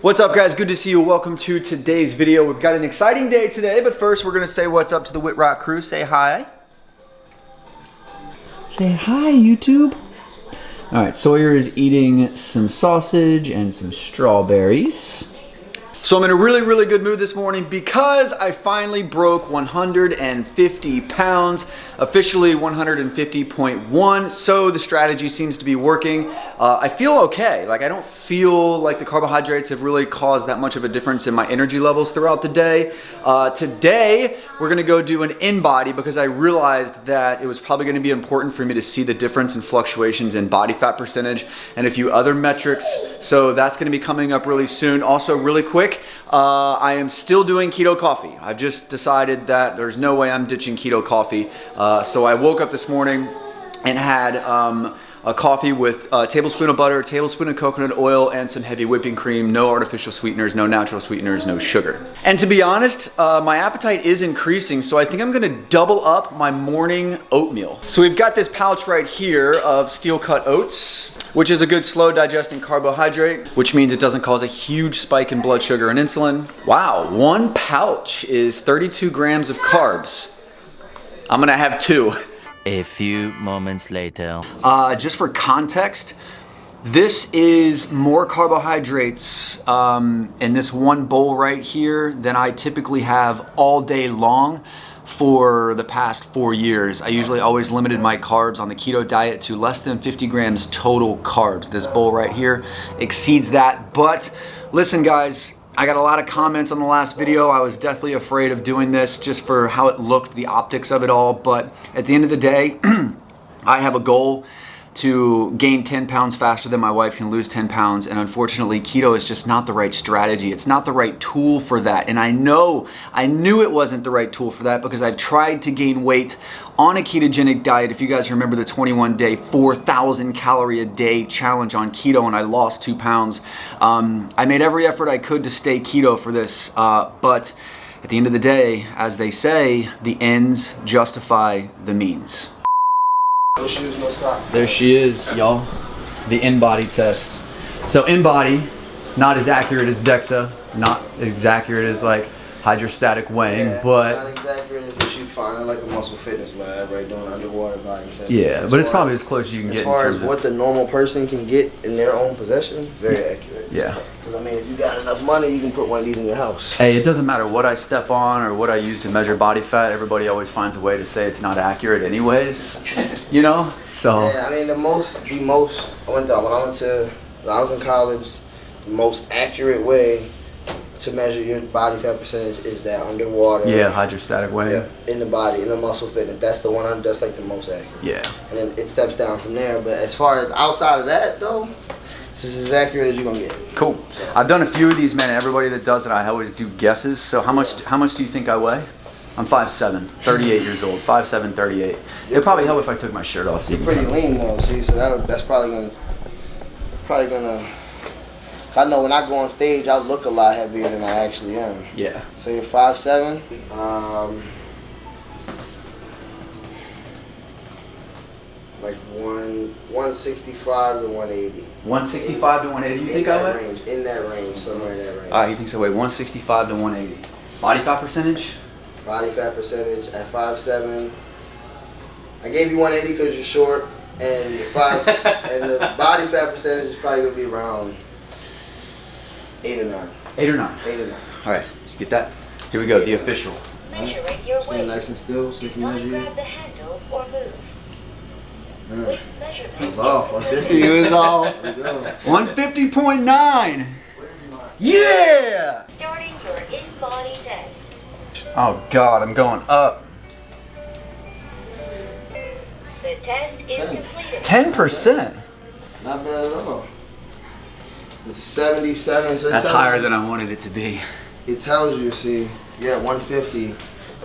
What's up, guys? Good to see you. Welcome to today's video. We've got an exciting day today, but first we're gonna say what's up to the Wittrock crew. Say hi. Say hi, YouTube. All right, Sawyer is eating some sausage and some strawberries. So I'm in a really good mood this morning because I finally broke 150 pounds, officially 150.1. So the strategy seems to be working. I feel okay. Like, I don't feel like the carbohydrates have really caused that much of a difference in my energy levels throughout the day. Today, we're gonna go do an in-body because I realized that it was probably gonna be important for me to see the difference in fluctuations in body fat percentage and a few other metrics. So that's gonna be coming up really soon. Also, really quick, I am still doing keto coffee. I've just decided that there's no way I'm ditching keto coffee. So I woke up this morning and had a coffee with a tablespoon of butter, a tablespoon of coconut oil, and some heavy whipping cream. No artificial sweeteners, no natural sweeteners, no sugar. And to be honest, my appetite is increasing, so I think I'm gonna double up my morning oatmeal. So we've got this pouch right here of steel cut oats, which is a good slow digesting carbohydrate, which means it doesn't cause a huge spike in blood sugar and insulin. Wow, one pouch is 32 grams of carbs. I'm gonna have two. A few moments later. Just for context, this is more carbohydrates in this one bowl right here than I typically have all day long for the past 4 years. I usually always limited my carbs on the keto diet to less than 50 grams total carbs. This bowl right here exceeds that. But listen, guys, I got a lot of comments on the last video. I was deathly afraid of doing this just for how it looked, the optics of it all. But at the end of the day, I have a goal to gain 10 pounds faster than my wife can lose 10 pounds. And unfortunately, keto is just not the right strategy. It's not the right tool for that. And I knew it wasn't the right tool for that because I've tried to gain weight on a ketogenic diet. If you guys remember the 21-day, 4,000 calorie a day challenge on keto, and I lost 2 pounds. I made every effort I could to stay keto for this, but at the end of the day, as they say, the ends justify the means. No shoes, no socks. There she is, y'all. The in-body test. So in-body, not as accurate as DEXA, not as accurate as like hydrostatic weighing, Yeah, but not as accurate as what you find in like a muscle fitness lab, right? Doing underwater body testing. yeah, but it's probably as close as you can get. As far in as terms what the normal person can get in their own possession, very accurate. Yeah. Because I mean, if you got enough money, you can put one of these in your house. Hey, it doesn't matter what I step on or what I use to measure body fat. Everybody always finds a way to say it's not accurate anyways, you know? So. Yeah, I mean, when I was in college, the most accurate way to measure your body fat percentage is that underwater. Yeah, hydrostatic weighing. Yeah, in the body, in the muscle fitness. That's the one that's like the most accurate. Yeah. And then it steps down from there. But as far as outside of that, though, this is as accurate as you're gonna get. Cool. I've done a few of these, man. Everybody that does it, I always do guesses. So how much do you think I weigh? I'm 5'7", 38 years old. 5'7", 38. It'd probably help if I took my shirt off. So You're pretty lean though, see, so that's probably gonna. I know when I go on stage, I look a lot heavier than I actually am. Yeah. So you're 5'7". Like 165 to 180. 165 to 180. You think I weigh? In that range, somewhere in that range. All right, he thinks I weigh 165 to 180. Body fat percentage? Body fat percentage at 5'7". I gave you 180 because you're short, and the body fat percentage is probably gonna be around 8 or 9. 8 or 9. 8 or 9. All right, you get that? Here we go, the official. Measuring your Stay weight. nice and still so you can Do not measure you. grab the handles or move. Weight measurement. It's off. 150. He was off. There we go. 150.9. Yeah! Starting your in-body test. Oh God, I'm going up. The test is 10. completed. 10%. Not bad at all. It's 77. So That's higher than I wanted it to be. It tells you, see, you're at 150. You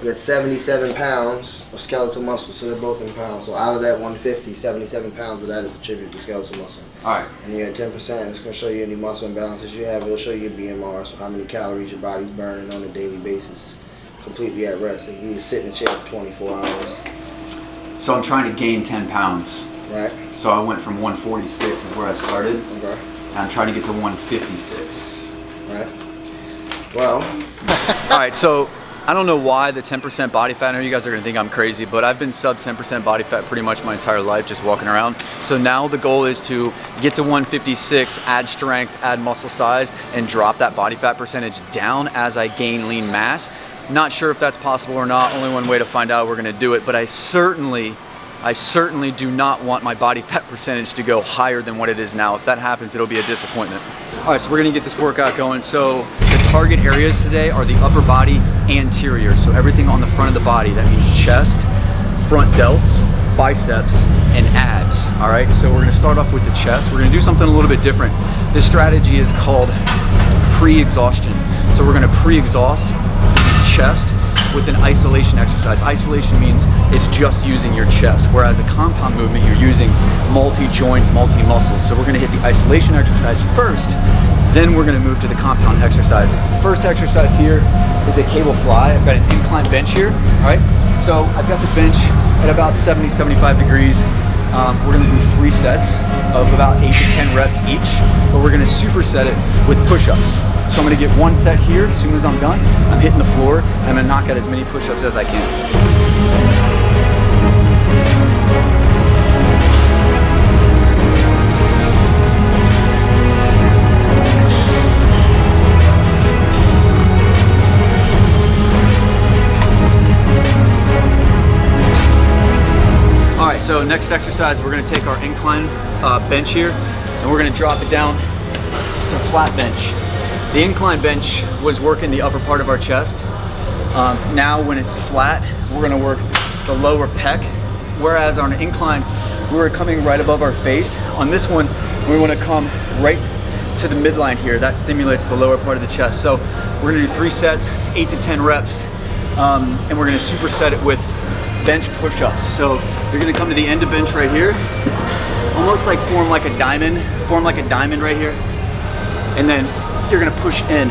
got 77 pounds of skeletal muscle, so they're both in pounds. So out of that 150, 77 pounds of that is attributed to skeletal muscle. All right. And you're at 10%, it's going to show you any muscle imbalances you have. It'll show you your BMR, so how many calories your body's burning on a daily basis, completely at rest. If you just sit in the chair for 24 hours. So I'm trying to gain 10 pounds. Right. So I went from 146 is where I started. Okay. And I'm trying to get to 156. Right. Well. All right, so I don't know why the 10% body fat. I know you guys are gonna think I'm crazy, but I've been sub 10% body fat pretty much my entire life, just walking around. So now the goal is to get to 156, add strength, add muscle size, and drop that body fat percentage down as I gain lean mass. Not sure if that's possible or not. Only one way to find out. We're gonna do it, but I certainly do not want my body fat percentage to go higher than what it is now. If that happens, it'll be a disappointment. All right, so we're gonna get this workout going. So the target areas today are the upper body anterior. So everything on the front of the body. That means chest, front delts, biceps, and abs. All right, so we're gonna start off with the chest. We're gonna do something a little bit different. This strategy is called pre-exhaustion. So we're gonna pre-exhaust the chest with an isolation exercise. Isolation means it's just using your chest, whereas a compound movement, you're using multi-joints, multi-muscles. So we're gonna hit the isolation exercise first, then we're gonna move to the compound exercise. First exercise here is a cable fly. I've got an incline bench here, all right? So I've got the bench at about 70, 75 degrees. We're gonna do 3 sets of about 8 to 10 reps each, but we're gonna superset it with push-ups. So I'm gonna get 1 set here. As soon as I'm done, I'm hitting the floor. I'm gonna knock out as many push-ups as I can. So next exercise, we're gonna take our incline bench here, and we're gonna drop it down to flat bench. The incline bench was working the upper part of our chest. Now when it's flat, we're gonna work the lower pec, whereas on an incline, we're coming right above our face. On this one, we wanna come right to the midline here. That stimulates the lower part of the chest. So we're gonna do 3 sets, 8 to 10 reps, and we're gonna superset it with bench push-ups. So you're gonna come to the end of bench right here, almost like form like a diamond right here, and then you're gonna push in.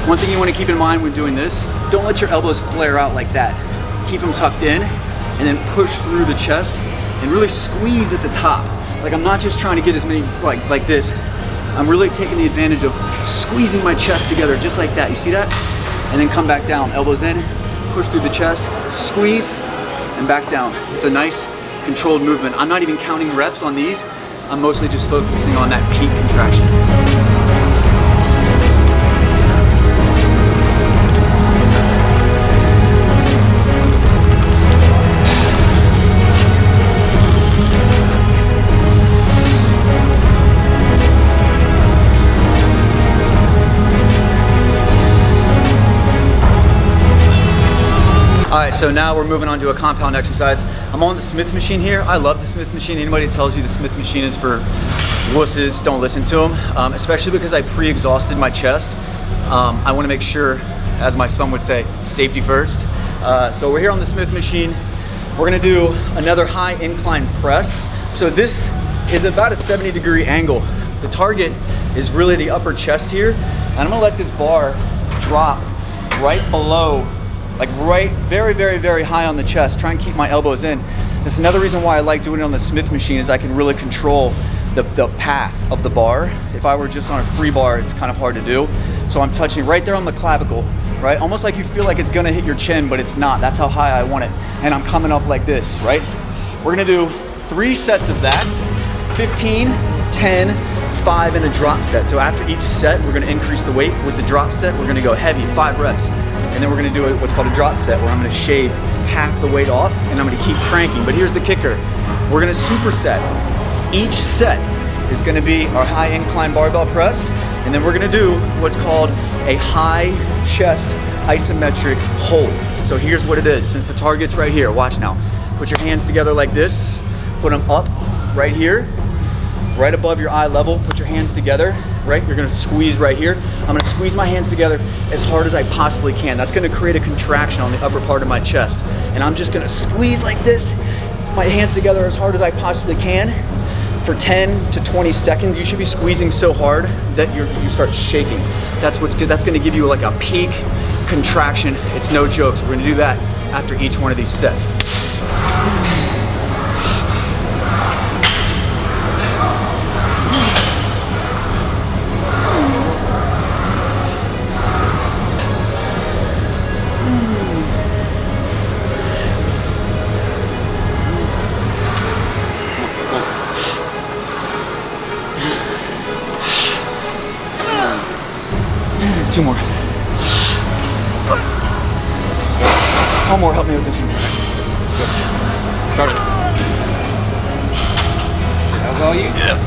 One thing you wanna keep in mind when doing this, don't let your elbows flare out like that. Keep them tucked in, and then push through the chest, and really squeeze at the top. Like I'm not just trying to get as many, like this, I'm really taking the advantage of squeezing my chest together, just like that. You see that? And then come back down, elbows in, push through the chest, squeeze, and back down. It's a nice controlled movement. I'm not even counting reps on these. I'm mostly just focusing on that peak contraction. All right, so now we're moving on to a compound exercise. I'm on the Smith machine here. I love the Smith machine. Anybody that tells you the Smith machine is for wusses, don't listen to them, especially because I pre-exhausted my chest. I wanna make sure, as my son would say, safety first. So we're here on the Smith machine. We're gonna do another high incline press. So this is about a 70-degree angle. The target is really the upper chest here. And I'm gonna let this bar drop right below, like right very, very, very high on the chest. Try and keep my elbows in. That's another reason why I like doing it on the Smith machine, is I can really control the path of the bar. If I were just on a free bar, it's kind of hard to do. So I'm touching right there on the clavicle, right? Almost like you feel like it's gonna hit your chin, but it's not. That's how high I want it. And I'm coming up like this, right? We're gonna do 3 sets of that, 15, 10, 5, and a drop set. So after each set, we're gonna increase the weight. With the drop set, we're gonna go heavy, 5 reps. And then we're gonna do what's called a drop set, where I'm gonna shave half the weight off, and I'm gonna keep cranking. But here's the kicker. We're gonna superset. Each set is gonna be our high incline barbell press, and then we're gonna do what's called a high chest isometric hold. So here's what it is. Since the target's right here, watch now. Put your hands together like this, put them up right here, right above your eye level. Put your hands together, right? You're gonna squeeze right here. I'm gonna squeeze my hands together as hard as I possibly can. That's gonna create a contraction on the upper part of my chest. And I'm just gonna squeeze like this, my hands together as hard as I possibly can. For 10 to 20 seconds, you should be squeezing so hard that you start shaking. That's what's good. That's gonna give you like a peak contraction. It's no joke. So we're gonna do that after each one of these sets. 2 more. 1 more, help me with this one. Start it. That was all you? Yeah.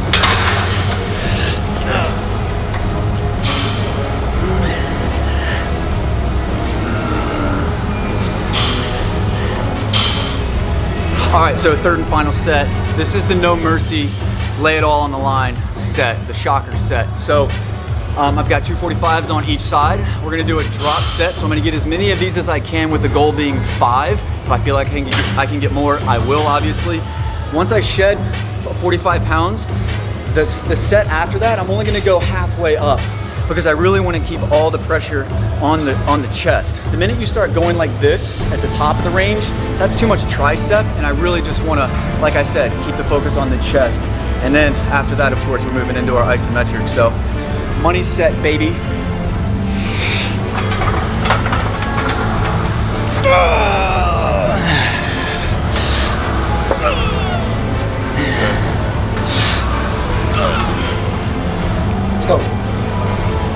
All right, so third and final set. This is the no mercy, lay it all on the line set, the shocker set. So I've got 245s on each side. We're gonna do a drop set, so I'm gonna get as many of these as I can with the goal being 5. If I feel like I can get more, I will, obviously. Once I shed 45 pounds, the set after that, I'm only gonna go halfway up because I really wanna keep all the pressure on the chest. The minute you start going like this at the top of the range, that's too much tricep, and I really just wanna, like I said, keep the focus on the chest. And then after that, of course, we're moving into our isometric. So money set, baby. Let's go.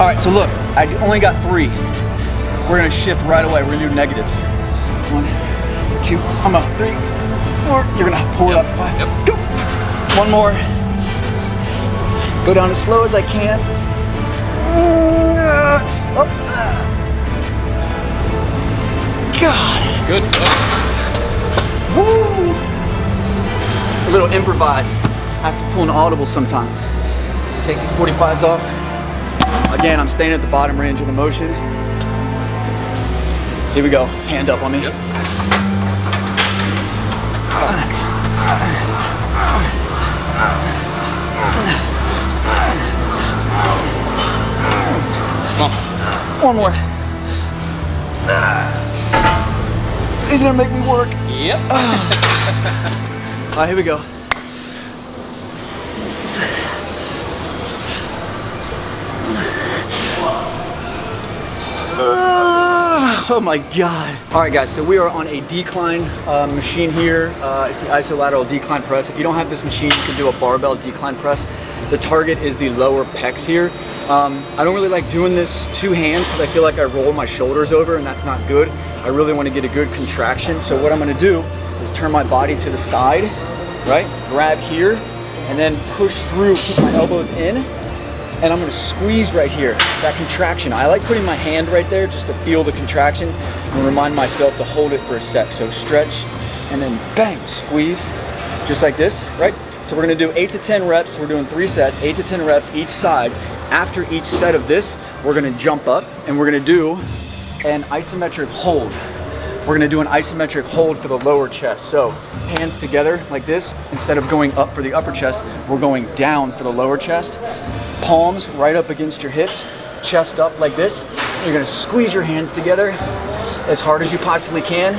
All right, so look, I only got 3. We're gonna shift right away. We're gonna do negatives. 1, 2, I'm up. 3, 4. You're gonna pull it up. 5. Yep. Go. 1 more. Go down as slow as I can. Up. God. Good. Woo. A little improvise. I have to pull an audible sometimes. Take these 45s off. Again, I'm staying at the bottom range of the motion. Here we go. Hand up on me. Yep. Come on. 1 more. He's gonna make me work. Yep. All right, here we go. Oh my God. All right guys, so we are on a decline machine here. It's the Lateral decline press. If you don't have this machine, you can do a barbell decline press. The target is the lower pecs here. I don't really like doing this 2 hands because I feel like I roll my shoulders over and that's not good. I really want to get a good contraction. So what I'm gonna do is turn my body to the side, right? Grab here and then push through, keep my elbows in. And I'm gonna squeeze right here, that contraction. I like putting my hand right there just to feel the contraction and remind myself to hold it for a sec. So stretch and then bang, squeeze, just like this, right? So we're gonna do 8 to 10 reps. We're doing 3 sets, 8 to 10 reps each side. After each set of this, we're gonna jump up and we're gonna do an isometric hold. We're gonna do an isometric hold for the lower chest. So hands together like this. Instead of going up for the upper chest, we're going down for the lower chest. Palms right up against your hips, chest up like this. You're gonna squeeze your hands together as hard as you possibly can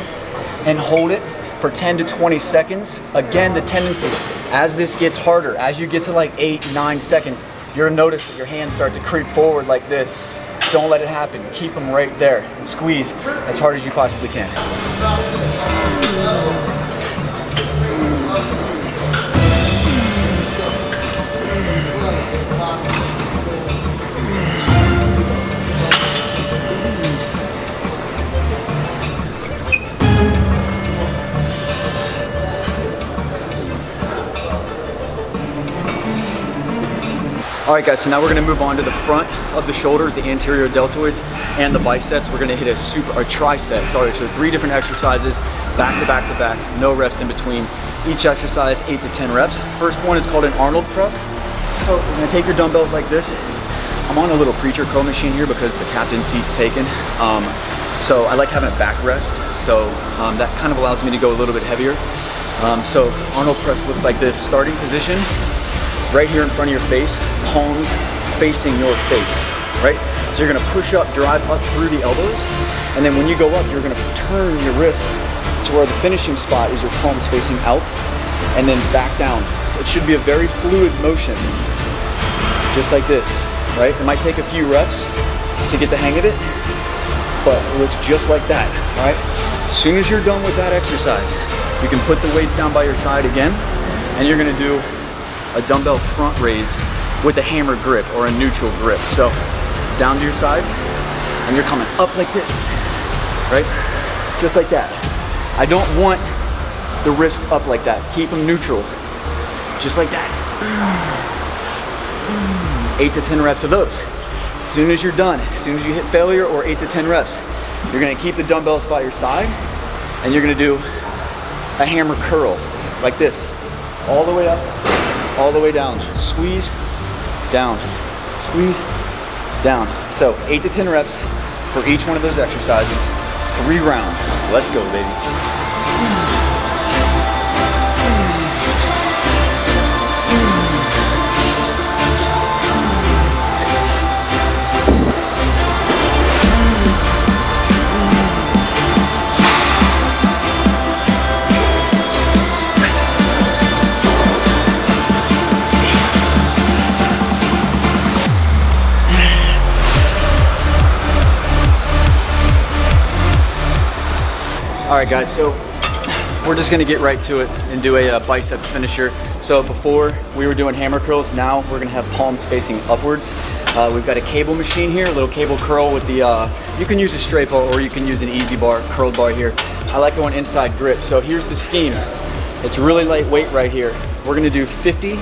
and hold it for 10 to 20 seconds. Again, the tendency, as this gets harder, as you get to like 8, 9 seconds, you'll notice that your hands start to creep forward like this. Don't let it happen. Keep them right there and squeeze as hard as you possibly can. All right guys, so now we're gonna move on to the front of the shoulders, the anterior deltoids, and the biceps. We're gonna hit a tricep, sorry. So 3 different exercises, back to back to back, no rest in between. Each exercise, 8 to 10 reps. First one is called an Arnold Press. So you're gonna take your dumbbells like this. I'm on a little preacher curl machine here because the captain seat's taken. So I like having a backrest. So that kind of allows me to go a little bit heavier. So Arnold Press looks like this. Starting position, right here in front of your face, palms facing your face, right? So you're gonna push up, drive up through the elbows, and then when you go up, you're gonna turn your wrists to where the finishing spot is your palms facing out, and then back down. It should be a very fluid motion, just like this, right? It might take a few reps to get the hang of it, but it looks just like that, all right? As soon as you're done with that exercise, you can put the weights down by your side again, and you're gonna do a dumbbell front raise with a hammer grip or a neutral grip. So down to your sides, and you're coming up like this, right? Just like that. I don't want the wrist up like that. Keep them neutral, just like that. 8 to 10 reps of those. As soon as you're done, as soon as you hit failure or 8 to 10 reps, you're gonna keep the dumbbells by your side and you're gonna do a hammer curl like this, all the way up, all the way down. Squeeze, down, squeeze, down. So 8 to 10 reps for each one of those exercises, 3 rounds. Let's go, baby. All right, guys, so we're just gonna get right to it and do a biceps finisher. So before we were doing hammer curls, now we're gonna have palms facing upwards. We've got a cable machine here, a little cable curl with the, you can use a straight bar or you can use an easy bar, curled bar here. I like going inside grip. So here's the scheme. It's really lightweight right here. We're gonna do 50,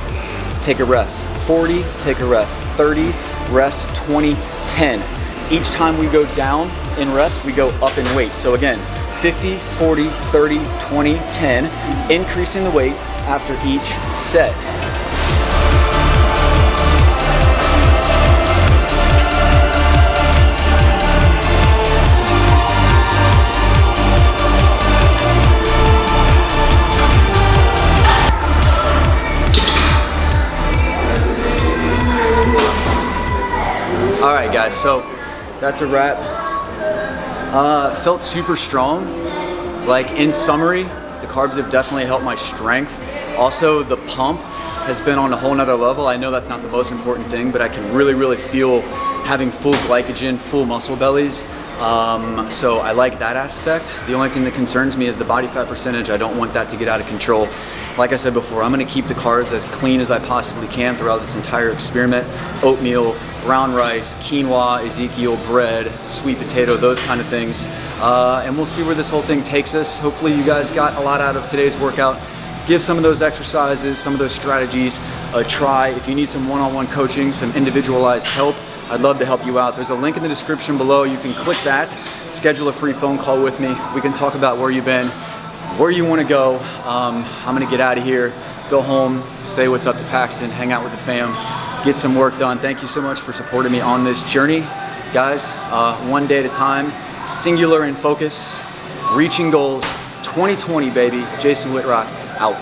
take a rest, 40, take a rest, 30, rest, 20, 10. Each time we go down in reps, we go up in weight. So again, 50, 40, 30, 20, 10, increasing the weight after each set. All right, guys, so that's a wrap. Felt super strong. Like, in summary, the carbs have definitely helped my strength. Also, the pump has been on a whole nother level. I know that's not the most important thing, but I can really feel having full glycogen, full muscle bellies. So I like that aspect. The only thing that concerns me is the body fat percentage. I don't want that to get out of control. Like I said before, I'm gonna keep the carbs as clean as I possibly can throughout this entire experiment. Oatmeal, brown rice, quinoa, Ezekiel, bread, sweet potato, those kind of things. And we'll see where this whole thing takes us. Hopefully you guys got a lot out of today's workout. Give some of those exercises, some of those strategies a try. If you need some one-on-one coaching, some individualized help, I'd love to help you out. There's a link in the description below. You can click that, schedule a free phone call with me. We can talk about where you've been, where you want to go. I'm gonna get out of here, go home, say what's up to Paxton, hang out with the fam, get some work done. Thank you so much for supporting me on this journey. Guys, one day at a time, singular in focus, reaching goals, 2020, baby. Jason Wittrock, out.